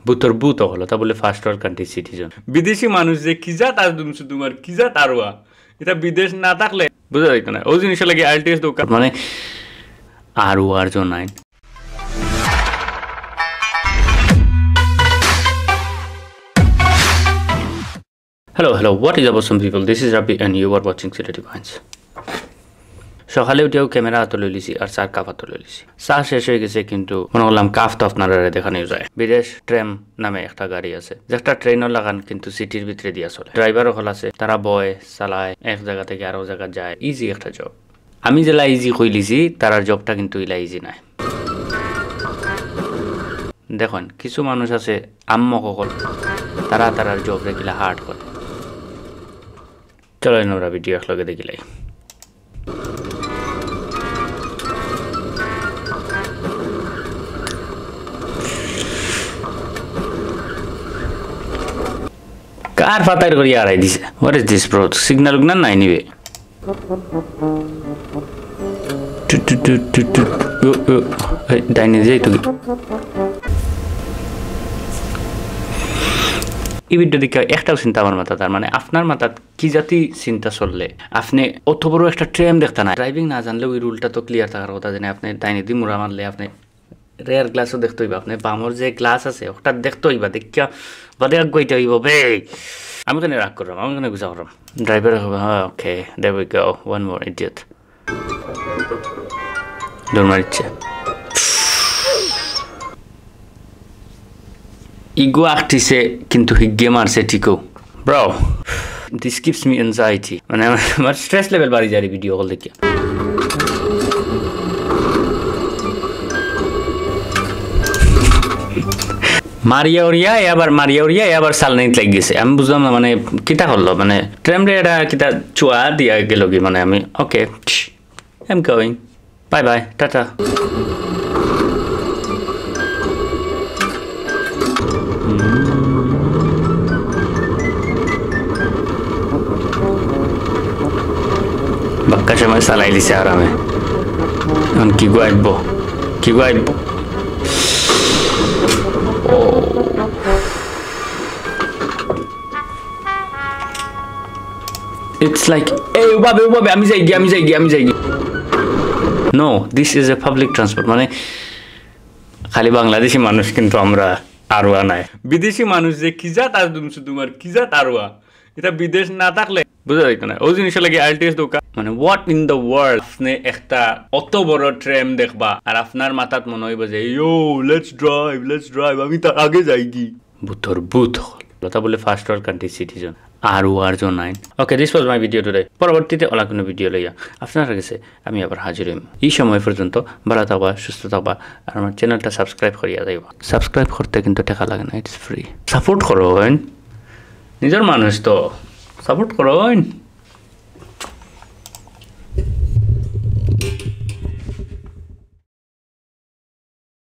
বুতর বুত হলো তা বলে ফার্স্ট ওয়ার্ল্ড কান্ট্রি সিটিজেন বিদেশি মানুষ যে কি জাত আর তোমার কি জাত আরওয়া এটা বিদেশ না থাকলে বুঝা যাইতো না ওই জিনিসটা লাগে আইএলটিএস দরকার মানে আরওয়ার জন্য নাই Hello, what is up some people? This is Rabbi and you are watching City Points. সকালে উঠেও ক্যামেরা হাতে লইলিছি আর চার কাপ হাতে লইলিছি চা শেষ হয়ে গেছে কিন্তু মনে করলাম কাপ তো আপনারা দেখানো যায় বিদেশ ট্রেন নামে একটা গাড়ি আছে যেটা ট্রেনও লাগান কিন্তু সিটির ভিতরে দিয়া চলে ড্রাইভারও হল আছে তারা বয় চালায় এক জায়গা থেকে আরো জায়গা যায় ইজি একটা জব আমি যেলা ইজি কইলিছি তার জবটা কিন্তু ইলা ইজি নাই দেখুন কিছু মানুষ আছে আম্মকল তারার জব রেখিলা হার্ড করে চলো আমরা ভিডিও একলগে দেখিলাই কার ফাতার করি আড়াই দিছে what is this bro signal গুনা নাই নিবে ডাইনে যাই তো এই ভিডিও দেখে একটাও চিন্তা আমার মাথা তার মানে আপনার মাথা কি জাতি চিন্তা চললে আপনি অত বড় একটা ট্রেন দেখতে না ড্রাইভিং না জানলে ওই রুলটা তো ক্লিয়ার থাকার কথা জানে আপনি ডাইনে দিয়ে মুড়া মারলে আপনি রেয়ার গ্লাসও দেখতে হইবা আপনি বামর যে গ্লাস আছে ওটা দেখতে হইবা দেখিয়া বাদে গইতে হইব বে আমি কেন রাগ করলাম আমি কেন গুজা করলাম ড্রাইভার হবে হ্যাঁ okay there we go one more idiot দৌড় মারিচ্ছে ইগো আঁকটিছে কিন্তু হিগে মারছে ঠিকও bro this keeps me anxiety মানে আমার স্ট্রেস লেভেল বাড়ি যায় ভিডিও কল দেখে মারিয়া উড়িয়া এবার সাল নাই লাগ গেছে আমি বুঝলাম না মানে কিটা করলো মানে ট্রেমরে এটা কিটা চুয়া দিয়া গেল কি মানে আমি okay I am going bye bye টাটা বাক্কা সময় চালাই দিছে আরামে এখন কি গাইব It's like, hey, ubabe, আমি যাই No, this is a public transport. মানে খালি বাংলাদেশি মানুষ কিন্তু আমরা আরওয়া নাই বিদেশি মানুষ যে কি জাত আর তোমার কি জাত আরওয়া এটা বিদেশ না থাকলে বুঝা যাইতো না ওই জিনিসটা লাগে আইএলটিএস দরকার মানে হোয়াট ইন দ্য ওয়ার্ল্ড আপনি একটা অত বড় ট্রেন দেখবা আর আপনার মাথাত মনে হইব যে ইয়ো লেটস ড্রাইভ আমি তার আগে যাই কি বুতর বুত কথা বলে ফার্স্ট ওয়ার্ল্ড কান্ট্রি সিটিজেন আর জন্য নাই okay this was my video today পরবর্তীতে অলা কোনো ভিডিও লইয়া আপনার কাছে আমি আবার হাজির হইম এই সময় পর্যন্ত ভালো থাকবা সুস্থ থাকবা আর আমার চ্যানেলটা সাবস্ক্রাইব করিয়া যাইবা সাবস্ক্রাইব করতে কিন্তু টাকা লাগে না ইটস ফ্রি সাপোর্ট করো নিজের মানুষ তো সাপোর্ট করো